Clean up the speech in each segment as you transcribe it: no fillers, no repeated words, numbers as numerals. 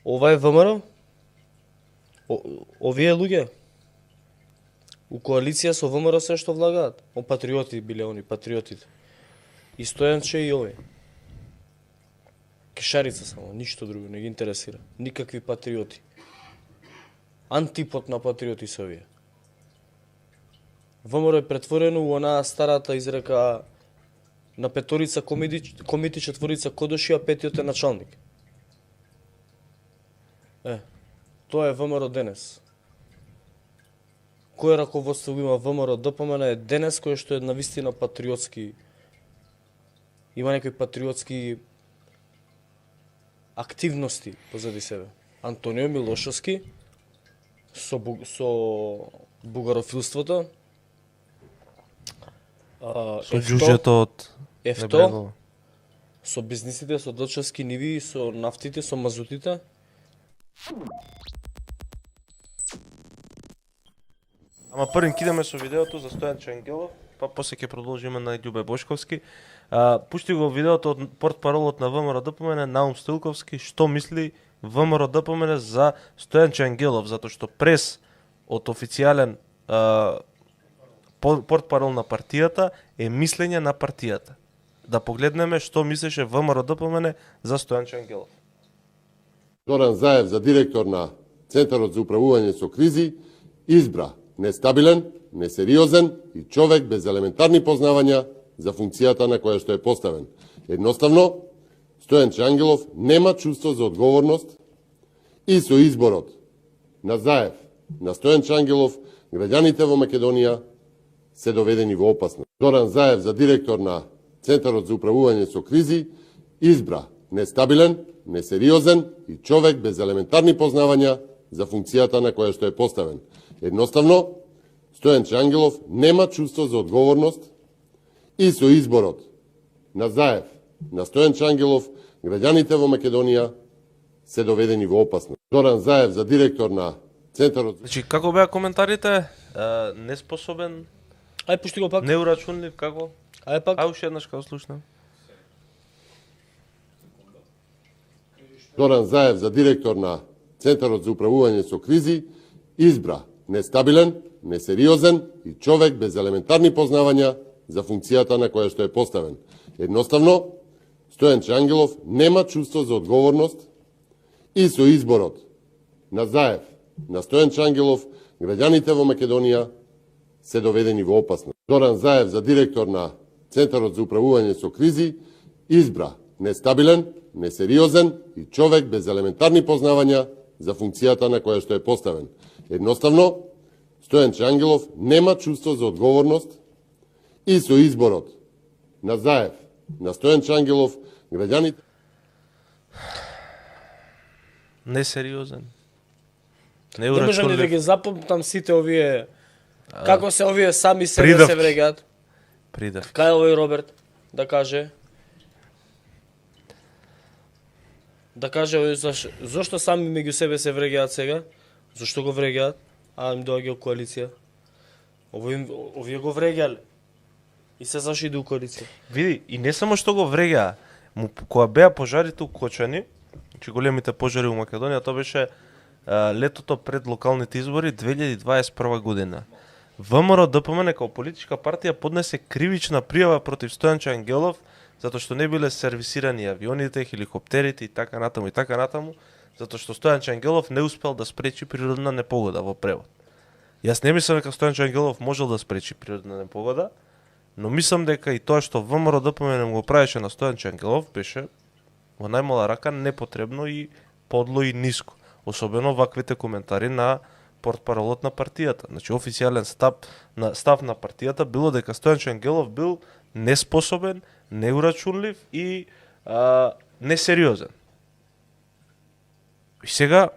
Ова е ВМРО? Овие луѓе у коалиција со ВМРО се што влагаат. Патриоти биле они, патриотите. И Стојанче и овој. Кишарица само, ништо друго не ги интересира. Никакви патриоти. Антипод на патриоти се овие. ВМРО е претворено у онаа старата изрека на петорица комити, четворица кодоши, а петиот е началник. Тоа е ВМРО денес. Кој раководство има ВМРО ДПМН е денес, кој што е навистина патриотски, има некои патриотски активности позади себе. Антонио Милошовски со бугарофилството, со џуџето од Ефто, со бизнисите, со дочевски ниви, со нафтите, со мазутите. Ама првин кидаме со видеото за Стојанче Ангелов, па после ќе продолжиме на Љубе Бошковски. Пушти го видеото од портпаролот на ВМРО ДПМН Наум Стилковски, што мисли ВМРО ДПМН за Стојанче Ангелов, затоа што прес од официјален портпарол на партијата е мислење на партијата. Да погледнеме што мислеше ВМРО ДПМН за Стојанче Ангелов. Зоран Заев за директор на Центарот за управување со кризи избра нестабилен, несериозен и човек без елементарни познавања за функцијата на која што е поставен. Едноставно, Стојанче Ангелов нема чувство за одговорност и со изборот на Заев, на Стојанче Ангелов, граѓаните во Македонија се доведени во опасност. Зоран Заев за директор на Центарот за управување со кризи избра нестабилен, несериозен и човек без елементарни познавања за функцијата на која што е поставен. Едноставно, Стојанче Ангелов нема чувство за одговорност и со изборот на Заев, на Стојанче Ангелов, граѓаните во Македонија се доведени во опасност. Зоран Заев за директор на Центарот... Значи, како беа коментарите? Неспособен, Пушти го пак. неурачунлив, како? Пак. Уште еднаш како слушнам. Зоран Заев за директор на Центарот за управување со кризи избра нестабилен, несериозен и човек без елементарни познавања за функцијата на која што е поставен. Едноставно, Стојанче Ангелов нема чувство за одговорност и со изборот на Заев, на Стојанче Ангелов, граѓаните во Македонија се доведени во опасност. Зоран Заев за директор на Центарот за управување со кризи избра нестабилен, несериозен и човек без елементарни познавања за функцијата на која што е поставен. Едноставно, Стојанче Ангелов нема чувство за одговорност и со изборот на Заев, на Стојанче Ангелов, граѓаните... Несериозен. Не можам ни да ги запомнам сите овие, како се овие сами себе Придавки. се врегаат. Придав. Кај овој Роберт да каже зошто сами меѓу себе се врегаат сега? Зошто го врегаат? Им доаѓа коалиција. Овие го врегаале. И се зашли до коалиција. Види, и не само што го врега, кога беа пожарите у Кочани, значи големите пожари у Македонија, тоа беше летото пред локалните избори 2021 година. ВМРО ДПМН као политичка партија поднесе кривична пријава против Стојанче Ангелов затоа што не биле сервисирани авионите, хеликоптерите и така натаму, затоа што Стојанче Ангелов не успел да спречи природна непогода во превод. Јас не мислам дека Стојанче Ангелов можел да спречи природна непогода, но мислам дека и тоа што ВМРО ДПМН го правеше на Стојанче Ангелов беше во најмала рака непотребно и подло и ниско. Особено ваквите коментари на портпаролот на партијата. Значи, официјален став на партијата било дека Стојанче Ангелов бил неспособен, неурачунлив и несериозен. И сега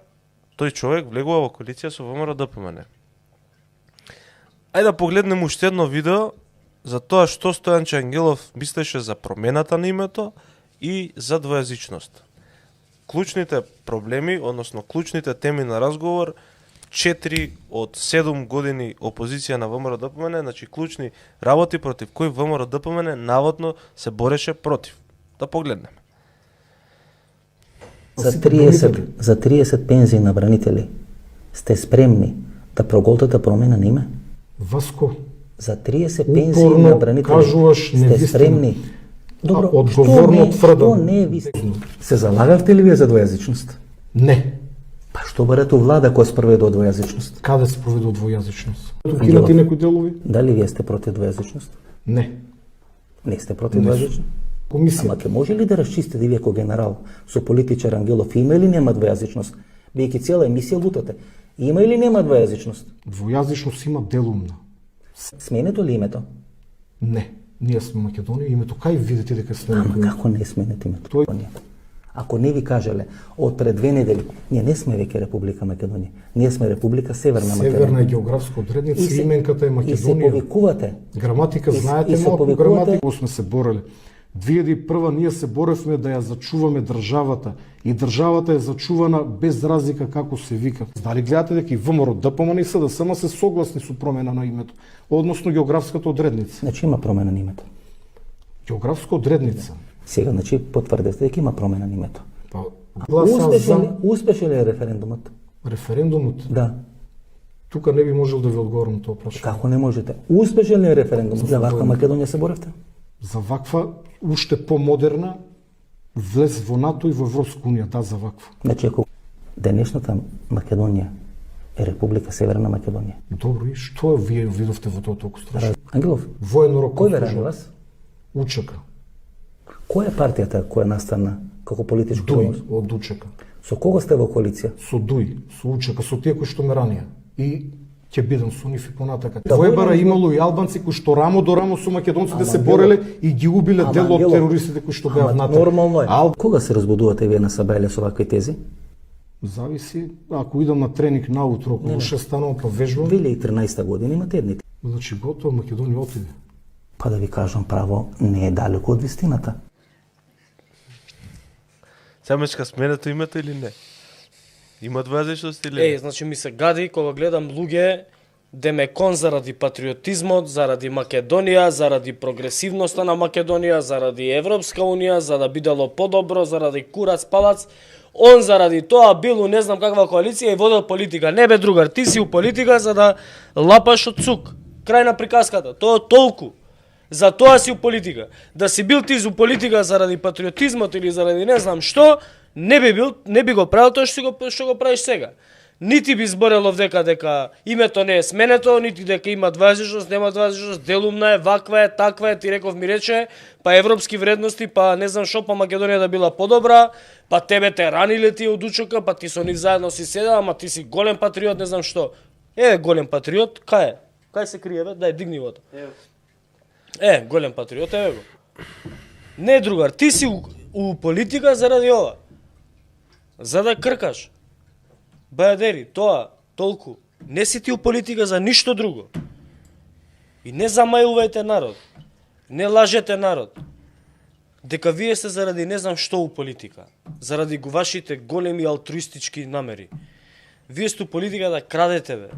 тој човек влегува во коалиција со ВМРО ДПМН. Ајде да погледнем уште едно видео за тоа што Стојанче Ангелов мислеше за промената на името и за двојазичност. Клучните проблеми, односно клучните теми на разговор, 4 од 7 години опозиција на ВМРО ДПМН, значи клучни работи против кои ВМРО ДПМН наводно се бореше против. Да погледнеме. За 30 пензии на бранители сте спремни да проголтате промена на име? Васко, За 30 пензии упорно на бранители кажуваш сте невистина. спремни? Добро, одговорно тврдам. што не е вистина? Се залагавте ли вие за двојазичност? Не. Па што барате у влада која спроведува двојазичност? Каде се проведува двојазичност? Укинати некои делови? Дали вие сте против двојазичност? Не. Не сте против Не двојазичност? Комисија. Ама ке може ли да расчистите вие како генерал со политичар Ангелов има или нема двојазичност? Бијќи цела емисија лутате. Има или нема двојазичност? Двојазичност има делумна. Сменето ли името? Не. Ние сме Македонија, името кај видите дека сме Ама Македонија? како не сменете името? Тој- Ако не ви кажале од пред 2 недели, ние не сме веќе Република Македонија. Ние сме Република Северна Македонија. Северна е географска одредница, именката е И се Македонија. повикувате. Граматика, И знаете се малку повикувате- граматика, сме се борели. 2001 ние се боревме да ја зачуваме државата и државата е зачувана без разлика како се вика. Дали гледате дека и ВМРО, ДПМН и СДСМ се согласни со промена на името, односно географската одредница. Значи има промена на името. Географска одредница. Сега, значи потврдете дека има промена на името. Па, гласа за Успешен ли е референдумот? референдумот. Да. Тука не би можел да ви одговорам на тоа прашање. Како не можете? Успешен ли е референдумот? За ваква Македонија се боревте? За ваква, уште помодерна, влез во НАТО и во Европска унија, да, за ваква. Значи, ако денешната Македонија е Република Северна Македонија. Добро, и што вие видовте во тоа толку страшно? Ангелов, Воено кој ве рани рокослужба. вас? Учека. Која е партијата која настана како политичко Дуј православие? од Учека. Со кого сте во коалиција? Со Дуј, со Учека, со тие кои што ме ранија. И ќе бидам со нив и понатака. Да, Воебара војно- имало и албанци кои што рамо до рамо со македонците Ама, се Ангело- бореле и ги убиле Ама, дел од Ангело, терористите кои што беа Ама внатре. нормално е. Ал... Кога се разбудувате вие на Сабеле со вакви тези? Зависи, ако идам на тренинг наутро, околу 6 станувам па вежбам, 2013 година имате едните. значи готово, Македонија отиде. Па да ви кажам право, не е далеко од вистината. Самечка сменето името или не? Има двојазичност или Еј, не? значи ми се гади кога гледам луѓе демекон заради патриотизмот, заради Македонија, заради прогресивноста на Македонија, заради Европска унија, за да бидело подобро, заради курац палац. Он заради тоа бил у не знам каква коалиција и водел политика. Не бе другар, ти си у политика за да лапаш од цук. Крај на приказката. Тоа толку. За тоа си у политика. Да си бил ти у политика заради патриотизмот или заради не знам што, не би го правил тоа што го правиш сега. Нити би зборело дека името не е сменето, нити дека има двојазичност, нема двојазичност, делумна е, ваква е, таква е, ти реков ми рече, па европски вредности, па не знам што, па Македонија да била подобра, па тебе те раниле ти од Учока, па ти со нив заедно си седел, ама ти си голем патриот, не знам што. Голем патриот, кај е? Кај се крие, бе? Дај, дигни вода. Голем патриот, еве го. Не, другар, ти си у политика заради ова. За да кркаш. Бајадери, тоа, толку. Не си ти у политика за ништо друго. И не замајувајте народ. Не лажете народ. Дека вие сте заради не знам што у политика. Заради вашите големи алтруистички намери. Вие сте у политика да крадете, бе.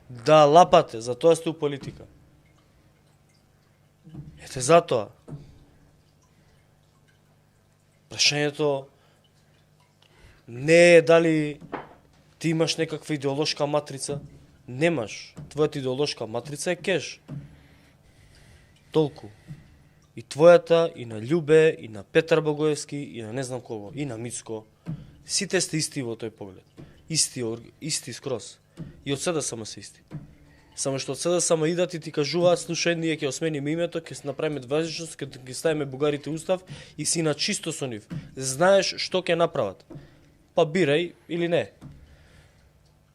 Да лапате, за тоа сте у политика. Ете затоа. Прашањето не е дали ти имаш некаква идеолошка матрица. Немаш. Твојата идеолошка матрица е кеш. Толку. И твојата, и на Љубе, и на Петар Богоевски, и на не знам кого, и на Мицко. Сите сте исти во тој поглед. Исти скроз. И од СДСМ се исти. Само што од СДСМ идат и ти кажуваат, слушај, ние ќе осмениме името, ќе се направиме двојазичност, ќе ставиме бугарите устав и си на чисто со нив. Знаеш што ќе направат. Па бирај или не.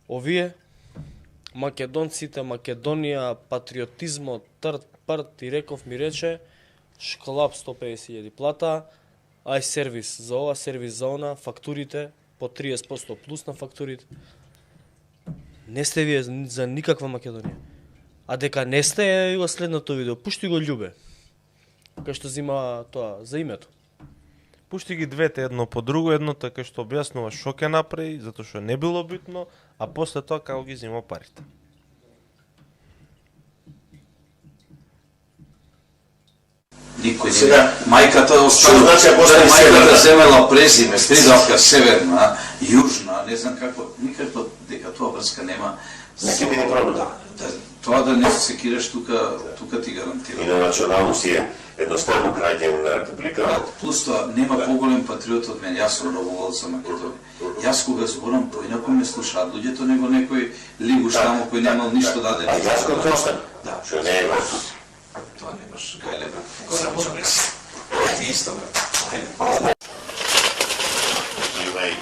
Овие македонците, Македонија, патриотизмот, трт, и реков ми рече, шклап 150.000 плата, ај сервис за ова, сервис за она, фактурите, по 30% плюс на фактурите. Не сте вие за никаква Македонија. А дека не сте, го следното видео. Пушти го Љубе. Кај што зима тоа, за името. Пушти ги двете едно по друго, едното кај што објаснува што ќе направи, затоа што не било битно, а после тоа како ги зима парите. Никој не. Сега, Мајката што значи ако остане мајката северна? земела презиме, придавка северна, јужна, не знам како, никако дека тоа врска нема. Не ќе биде проблем. Тоа да не се секираш тука ти гарантирам. И на националност е едноставно граѓан на република. Плюс тоа, нема поголем патриот од мене, јас сум многу волел за Македонија. Јас кога зборам, поинаку ме слушаат луѓето, него некој лигуш таму кој немал ништо да даде. А јас кога остан? Да. Што не е вас. Тоа не баш гајле брат. Само што рекси. Ти исто брат. Живеј.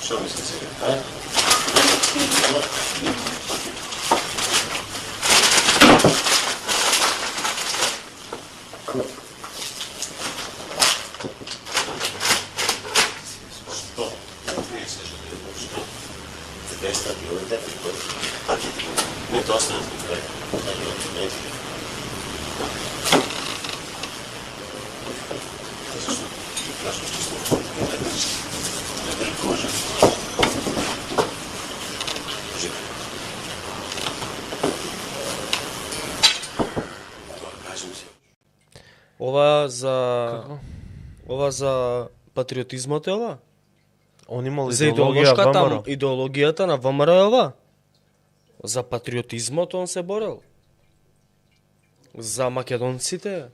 Што мисли сега? Ова за патриотизмот е ова? Он имал За идеологија ВМРО. идеологијата на ВМРО е ова? За патриотизмот он се борел. За македонците,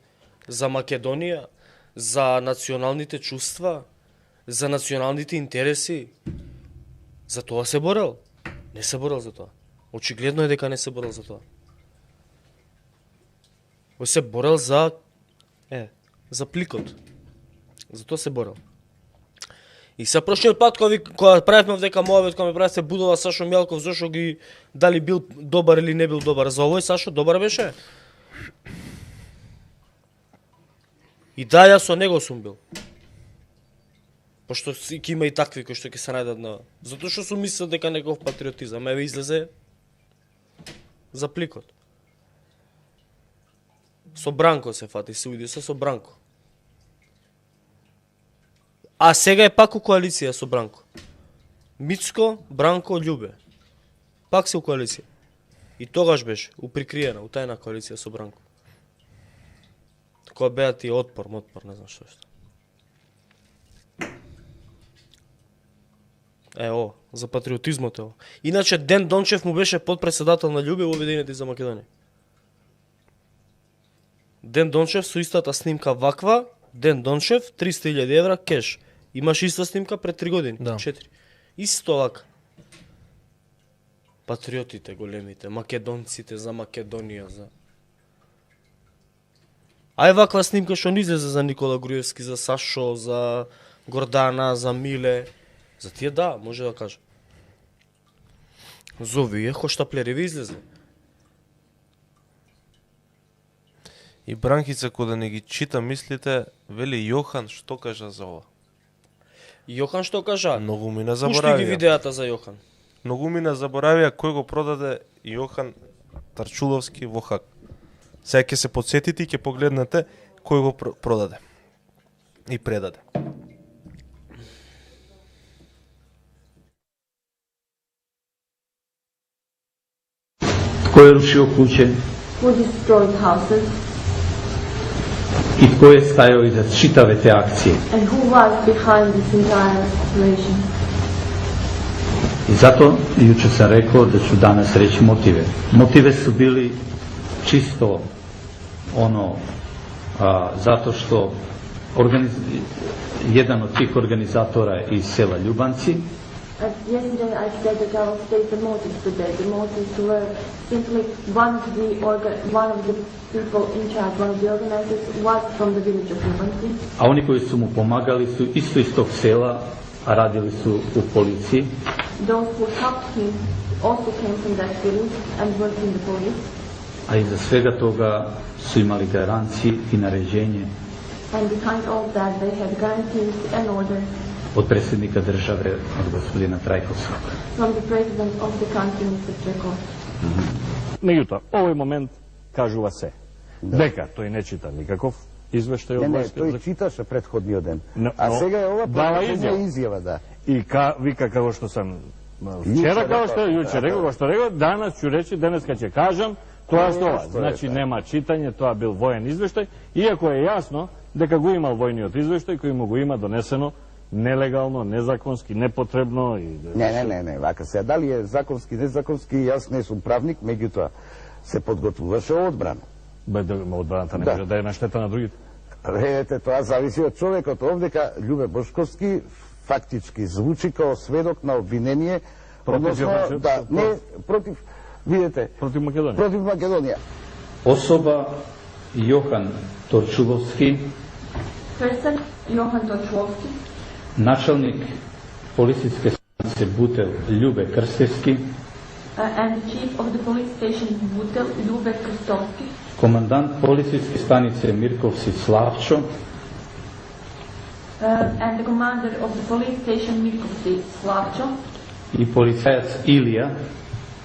за Македонија, за националните чувства, за националните интереси. За тоа се борел. Не се борел за тоа. Очигледно е дека не се борел за тоа. Ој се борел за пликот. За тоа се борел. И се прошниот пат кога правевме дека мојот кога ме правите будала Сашо Мјалков, зашо ги дали бил добар или не бил добар. За овој Сашо добар беше. И да, јас со него сум бил. Пошто ќе има и такви кои што ќе се најдат на... Затоа што сум мислел дека некој патриотизам, еве излезе за пликот. Со Бранко се фати, се уиди со Бранко. А сега е пак у коалиција со Бранко. Мицко, Бранко, Љубе. Пак се у коалиција. И тогаш беше, уприкриена, утајна коалиција со Бранко. Кога беа ти отпор, не знам што. За патриотизмот е. Иначе Ден Дончев му беше подпредседател на Љубе во Обединети за Македонија. Ден Дончев со истата снимка ваква, Ден Дончев 300.000 евра кеш. Имаш иста снимка пред 3 години, 4. Исто вака. Патриотите големите, македонците за Македонија, за... Ај ваква снимка што не излезе за Никола Груевски, за Сашо, за Гордана, за Миле. За тие да, може да кажа. За овие хоштаплериви излезе. И Бранкица, кога не ги чита мислите, вели Јохан што кажа за ова. Јохан што кажа? Многу мина Пушти заборавија. ги видеата за Јохан. Многу мина заборавија кој го продаде Јохан Тарчуловски во Хаг. Сега ќе се подсетите и ќе погледнете кој го продаде и предаде. Tko je rušio kuće Who destroyed houses i tko je stajao iza čitave te akcije. and who was behind this entire operation? I zato jučer sam rekao da ću danas reći motive. Motive su bili čisto ono zato što jedan od tih organizatora je iz sela Ljubanci. Yesterday I said that I will state the motives today. The motives were simply one of the people in charge, one of the organizers was from the village of Ljubanci. A oni koji su mu pomagali su isto iz tog sela, a radili su u policiji. Those who helped him also came from that village and worked in the police. A iza svega toga su imali garancije i naređenje And behind all that they had guarantees and orders od predsjednika države, od gospodina Trajkovskog. from the president of the country, Mr. Trajkov. Меѓутоа, овој момент кажува се. Дека тој не чита никаков извештај од војската. Не, тој читаше предходниот ден. А сега е ова изјава, да. И вика како што сам вчера, како што јуче рекол, како што рекол, данас ќе рече, денеска ќе кажам, тоа што ова. Значи нема читање, тоа бил воен извештај, иако е јасно дека го имал војниот извештај кој му го има донесено нелегално, незаконски, непотребно и... Не, вака се. Дали е законски, незаконски, јас не сум правник, меѓутоа се подготвуваше одбрана. Одбраната не може да е на штета на другите. Видете, тоа зависи од човекот. Овдека Љубе Бошковски фактички звучи као сведок на обвинение против Македонија. Против Македонија. Особа Јохан Торчуловски, Person, Johan Torčulовski, началник полицијске станице Бутел Љубе Крстевски, and the chief of the police station Butel, Ljube Krstovski, командант полицијске станице Мирковци Славчо, and the commander of the police station Mirkovci Slavčo, и полицајац Илија,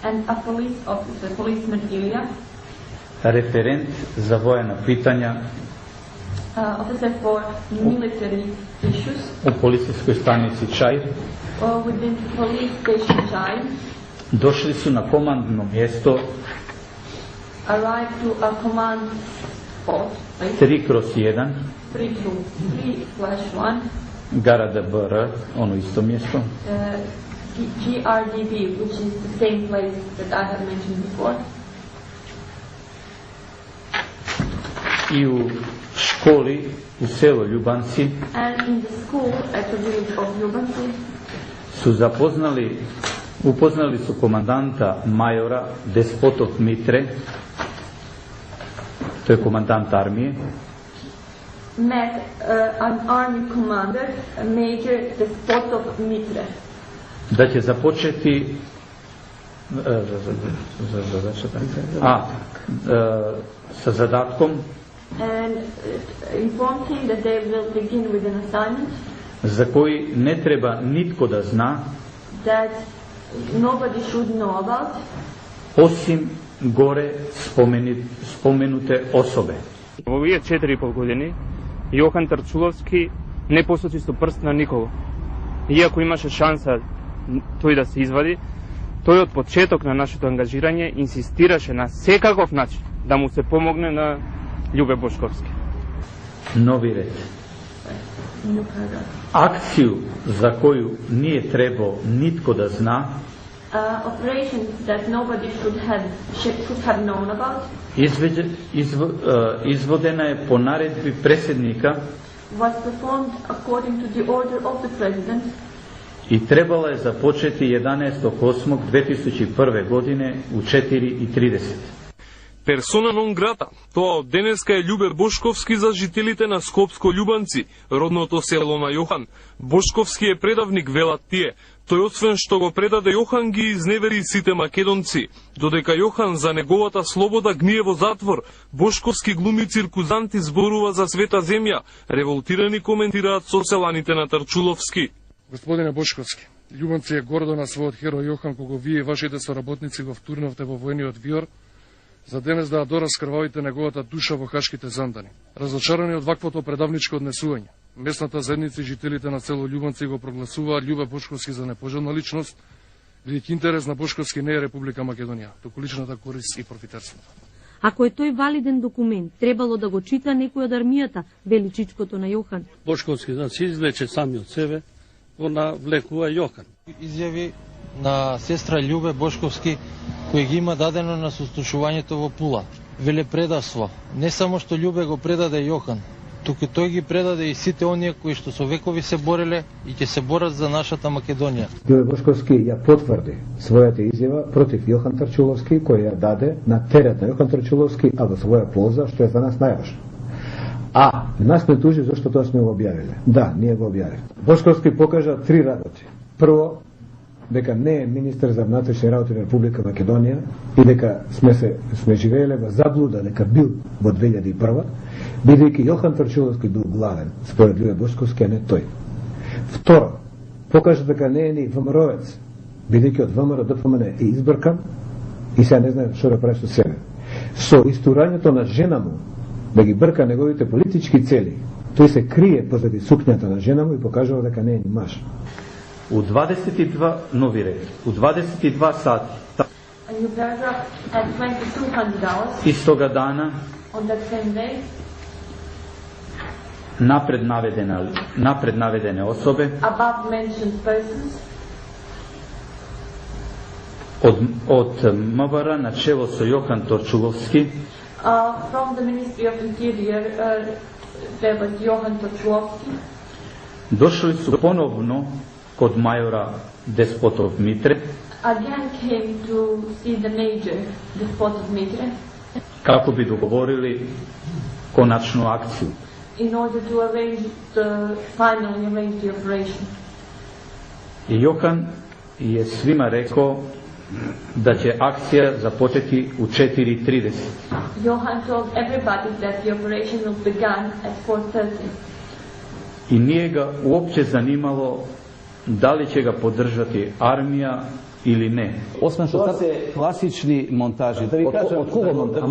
and a police officer, policeman Ilija, референт за воена питања officer for military issues у полицијској станици Чаир, within police station Chai, дошли су на командно место arrived to a command spot, 3/1, 3/1, Гарада БР, оно исто место, GRDB, which is the same place that I have mentioned before. И у школи у село Љубанци And in the school at the village of Ljubanci, su upoznali su komandanta majora Despotov Mitre, to je komandant armije, met an army commander, Major Despotov Mitre, da će započeti sa zadatkom and informed him that they will begin with an assignment za koji ne treba nitko da zna that nobody should know about osim gore spomenute osobe. Во овие 4,5 години Јохан Торчуловски не посочи со прст на никого. Иако имаше шанса тој да се извади, тој од почеток на нашето ангажирање инсистираше на секаков начин да му се помогне на Љубе Бошковски. Нови ред. Акцију за коју nije trebao nitko da zna, operations that nobody should have known about, izvodena je po naredbi predsjednika was performed according to the order of the president i trebala je započeti 11.8.2001. godine u 4:30. Персона нон грата, тоа од денеска е Љубе Бошковски за жителите на Скопско Љубанци, родното село на Јохан. Бошковски е предавник, велат тие. Тој освен што го предаде Јохан ги изневери сите македонци. Додека Јохан за неговата слобода гние во затвор, Бошковски глуми циркузанти, зборува за света земја. Револтирани коментираат соселаните на Торчуловски. Господине Бошковски, Љубанци е гордо на својот херој Јохан, кога вие и вашите соработници го втурнавте во војниот виор, за денес да ја дораскрвавите неговата душа во хашките зандани. Разочарани од ваквото предавничко однесување, местната заедница и жителите на село Љубанци го прогласуваат Љубе Бошковски за непожелна личност, бидејќи интерес на Бошковски не е Република Македонија, туку личната корист и профитерството. Ако е тој валиден документ, требало да го чита некој од армијата, вели чичкото на Јохан. Бошковски значи извлече сами од себе, го навлекува Јохан. Изјави на сестра Љубе Бошковски кој ги има дадено на сослушувањето во Пула. велепредавство. Не само што Љубе го предаде Јохан, туку тој ги предаде и сите оние кои што со векови се бореле и ќе се борат за нашата Македонија. Љубе Бошковски ја потврди својата изјава против Јохан Трчуловски, која ја даде на терет на Јохан Трчуловски, а во своја полза, што е за нас најважно. А нас не тужи зашто тоа сме го објавиле. Да, ние го објавивме. Бошковски покажа три работи. Прво, дека не е министер за внатрешни работи на Република Македонија и дека сме живееле во заблуда дека бил во 2001, бидејќи Јохан Трчуловски бил главен, според Љубе Бошковски, а не тој. Второ, покажа дека не е ни ВМРО-ец, бидејќи од ВМРО ДПМН е избркан и сега не знае што да прави со себе. Со истурањето на жена му, да ги брка неговите политички цели, тој се крие позади сукњата на жена му и покажува дека не е ни маж. У 22 нови реки, у 22 сати. Истога дана напред наведене особе од МВР на чело со Јохан Торчуловски from the Ministry of Interior, there was Johan Torčulovski. Дошли су поновно код мајора Деспотов Митре. Again came to see the Major Despotov Mitre. Како би договорили коначну акцију. In order to finally arrange the operation. И Јохан je svima rekao da će akcija započeti u 4:30. Johan told everybody that the operation will begin at 4:30. I nije ga uopće zanimalo da li će ga podržati armija ili ne. Освен што се класични монтажи. Да ви кажам, од кого монтажи?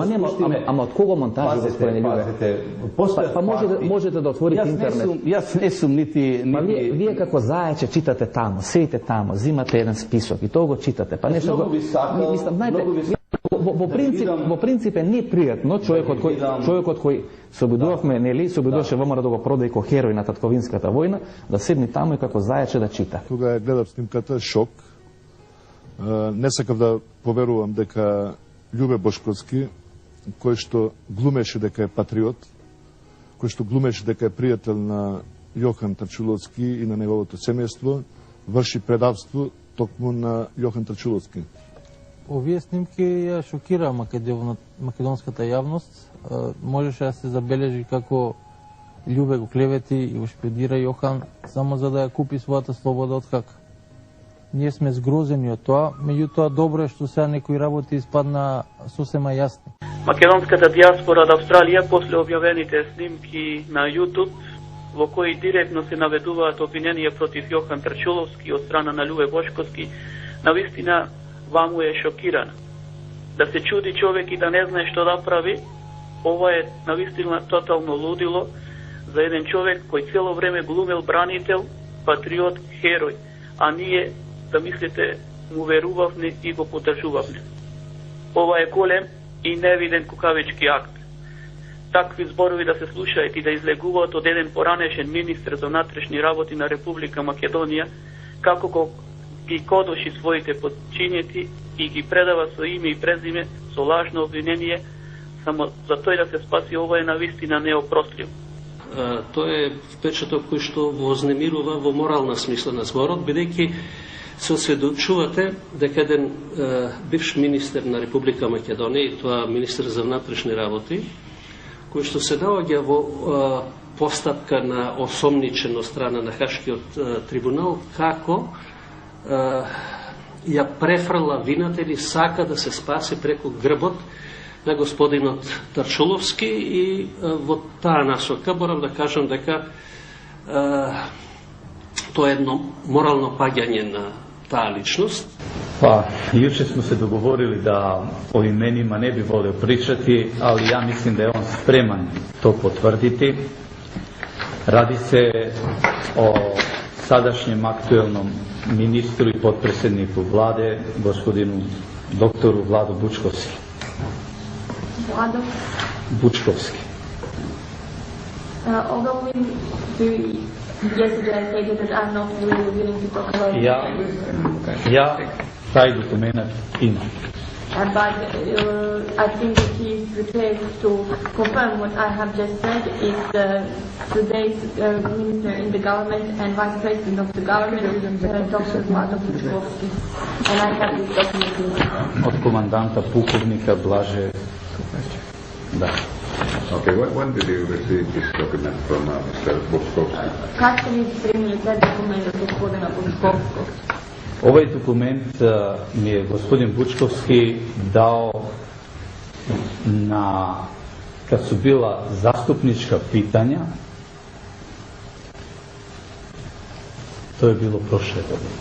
Ама од кого монтажи, господине Љубе? Па можете да отворите интернет. Јас не сум нити... Вие како зајаче читате тамо, седите тамо, зимате еден список и тоа го читате. Па нешто го... Во принцип е непријатно човекот кој се обидувавме, нели, се обидуваше ВМРО да го продаде како херој на татковинската војна, да седни тамо и како зајаче да чита. Кога ја гледав снимката, шок. Не сакав да поверувам дека Љубе Бошковски, кој што глумеше дека е патриот, кој што глумеше дека е пријател на Јохан Трчуловски и на неговото семејство, врши предавство токму на Јохан Трчуловски. Овие снимки ја шокира македонската јавност. Можеше да се забележи како Љубе го клевети и го шпиодира Јохан само за да ја купи својата слобода од хака. Ние сме згрозени од тоа, меѓутоа добро е што сега некои работи испадна сосема јасни. Македонската диаспора од Австралија после објавените снимки на YouTube во кои директно се наведуваат обвиненија против Јохан Трчуловски од страна на Љубе Бошковски, навистина ваму е шокирана. Да се чуди човек и да не знае што да прави, ова е навистина тотално лудило за еден човек кој цело време глумел бранител, патриот, херој, а ние, да мислите, му верувавме и го поддржувавме. Ова е голем и невиден кукавички акт. Такви зборови да се слушаат и да излегуваат од еден поранешен министр за внатрешни работи на Република Македонија, како ги кодоши своите подчинети и ги предава со име и презиме со лажно обвинение, само за тој да се спаси, ова е навистина неопростливо. Тоа е впечаток кој што вознемирува во морална смисла на зборот, бидејќи се осведочувате дека еден бивш министер на Република Македонија, и тоа министер за внатрешни работи, кој што се наоѓа во постапка на осомничен од страна на Хашкиот трибунал, како ја префрла вината или сака да се спаси преку грбот на господинот Трчуловски и во таа насока морам да кажам дека тоа е едно морално паѓање на таа личност. Па, јуче сме се договорили да о именима не би волел причати, али ја мислим да е он спреман то потврдити. Ради се о садашњем актуелном министру и подпредседнику владе, господину доктору Владо Бучковски. Владо Бучковски. Although yesterday I stated that I'm not really willing to talk about Ја тај документ имам. But I think the key is the case to confirm what I have just said is today's minister in the government and vice president of the government, Dr. Vlado Bučkovski. And I have this document. Od komandanta pukovnika Blaže. Da. Okay, when did you receive this document from Mr. Bučkovski? Kad ste vi primili taj dokument od gospodina Bučkovskog? Ovaj dokument mi je gospodin Bučkovski dao kad su bila zastupnička pitanja, to je bilo prošle godine.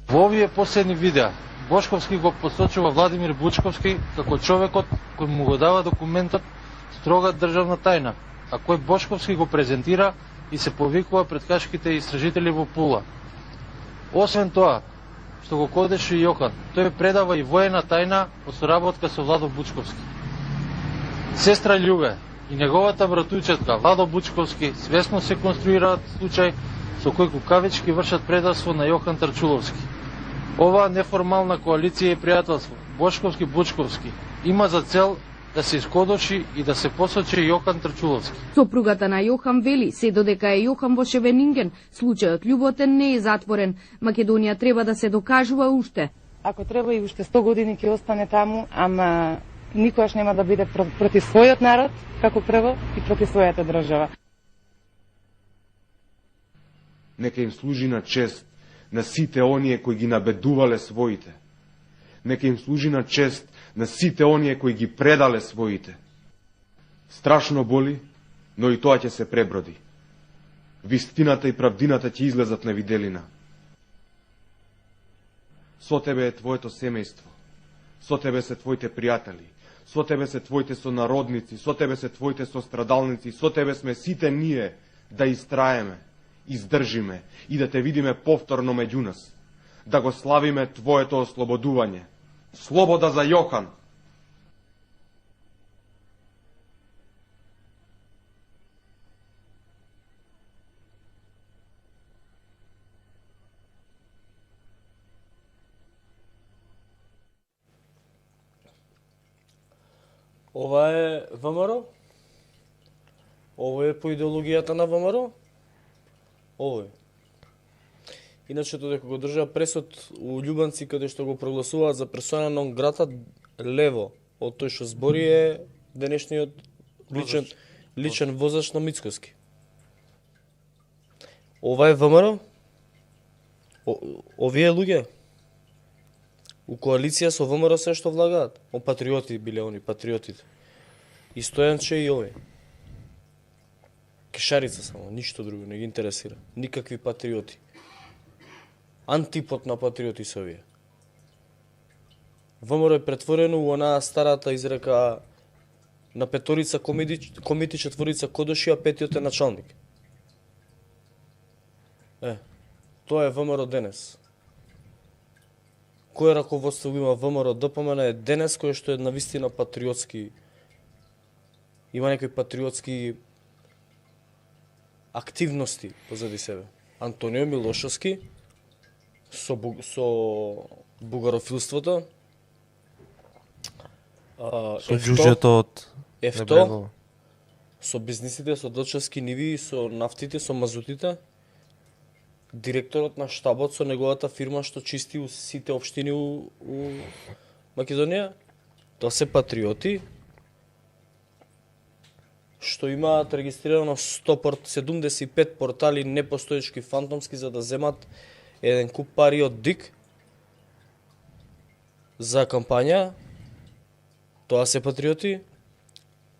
Во овие последни видеа, Бошковски го посочува Владимир Бучковски како човекот кој му го дава документот строга државна тајна, а кој Бошковски го презентира и се повикува пред хашките истражители во Пула. Освен тоа, што го кодеше Јохан, тој предава и воена тајна од соработка со Владо Бучковски. Сестра Љубе и неговата братујчетка Владо Бучковски свесно се конструираат случај со кој кукавички вршат предавство на Јохан Тарчуловски. Оваа неформална коалиција и пријателство Бошковски-Бучковски има за цел да се искодоши и да се посочи Јохан Трчуловски. Сопругата на Јохан вели, се додека е Јохан во Шевенинген, случајот љуботен не е затворен. Македонија треба да се докажува уште. Ако треба и уште 100 години ќе остане таму, ама никогаш нема да биде против својот народ, како прво, и против својата држава. Нека им служи на чест на сите оние кои ги набедувале своите. Нека им служи на чест на сите оние кои ги предале своите. Страшно боли, но и тоа ќе се преброди. Вистината и правдината ќе излезат на виделина. Со тебе е твоето семејство, со тебе се твоите пријатели, со тебе се твоите сонародници, со тебе се твоите сострадалници, со тебе сме сите ние да истраеме, издржиме и да те видиме повторно меѓу нас, да го славиме твоето ослободување. Слобода за Јохан! Ова е ВМРО? Ова е по идеологијата на ВМРО? Ова е. Иначе, додека го држа пресод у Љубанци, каде што го прогласуваат за персона нон грата, лево од тој што збори е денешниот личен возач на Мицкоски. Ова е ВМРО? Овие луѓе у коалиција со ВМРО се што влагаат. Патриоти биле они, патриотите. И Стојанче и овој. Кешарица само, ништо друго не ги интересира. Никакви патриоти. Антипод на патриоти се овие. ВМРО е претворено у онаа старата изрека на петорица комити, четворица кодоши, а петиот е началник. Тоа е ВМРО денес. Кој раководство има ВМРО ДПМН е денес, кој што е навистина патриотски, има некои патриотски активности позади себе. Антонио Милошовски со бугарофилството, со џуџето од ЕФТО, со бизнисите, со дочевски ниви, со нафтите, со мазутите, директорот на штабот со неговата фирма што чисти у сите општини у Македонија. Тоа се патриоти што имаат регистрирано 75 портали непостоечки фантомски за да земат еден куп пари од ДИК за кампања. Тоа се патриоти.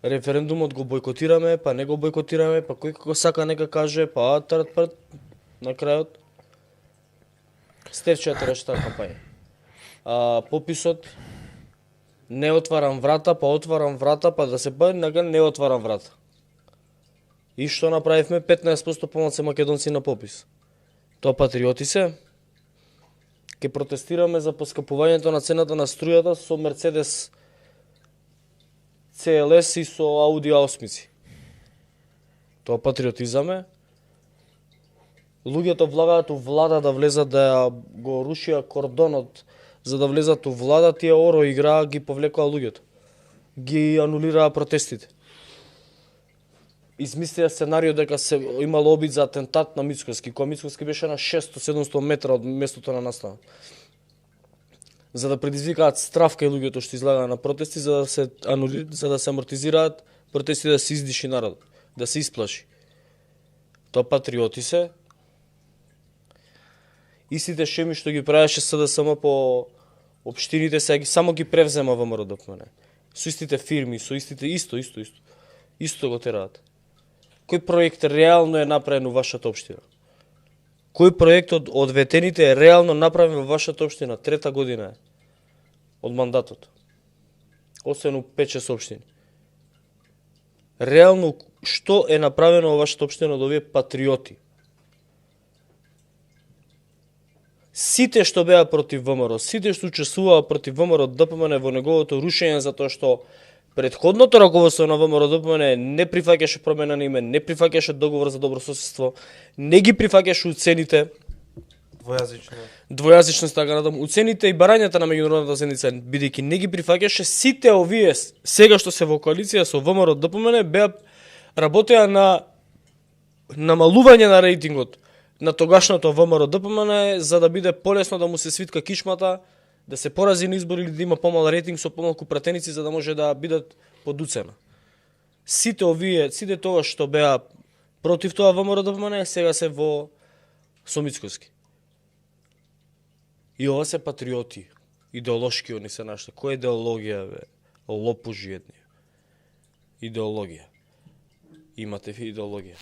Референдумот го бойкотираме, па не го бойкотираме, па кој како сака нека каже, па тарат на крајот. Стевчето реши таа кампања. Пописот не отварам врата, па да се бъде, не отварам врата. И што направивме? 15% помалку македонци на попис. Тоа патриоти се. Ке протестираме за поскапувањето на цената на струјата со Мерцедес CLS и со Ауди A8. Тоа патриотизам е. Луѓето влагаат у влада да влезат да го рушија кордонот за да влезат у влада, тие оро игра ги повлекоа луѓето. Ги анулираа протестите. Измислија сценарио дека се имало обид за атентат на Мицкоски, кој Мицкоски беше на 600-700 метра од местото на настана. За да предизвикаат страв кај луѓето што излагаа на протести, за да се амортизираат протести, да се издиши народ, да се исплаши. Тоа патриоти се. Истите шеми што ги правеше СДСМ по општините, сега само ги превзема ВМРО ДПМН. Со истите фирми, со истите исто го тераат. Кој проект реално е направен во вашата општина? Кој проект од ветените е реално направен во вашата општина? 3-та година е од мандатот. Освен у 5-6 општини. Реално што е направено во вашата општина од овие патриоти? Сите што беа против ВМРО, сите што учествуваа против ВМРО ДПМН во неговото рушење затоа што претходното раководство на ВМРО ДПМН не прифаќаше промена на име, не прифаќаше договор за добрососедство, не ги прифаќаше уцените двојазичност, така натаму, уцените и барањата на меѓународната заедница, бидејќи не ги прифаќаше, сите овие сега што се во коалиција со ВМРО ДПМН беа работеа на намалување на рейтингот на тогашното ВМРО ДПМН за да биде полесно да му се свитка кишмата, да се порази на избори или да има помал рейтинг со помалку пратеници за да може да бидат под уцена. Сите тоа што беа против тоа ВМРО ДПМН сега се во со Мицкоски. И ова се патриоти, идеолошки они се нашли. Која идеологија бе? Лопужи едни. Идеологија. Имате идеологија.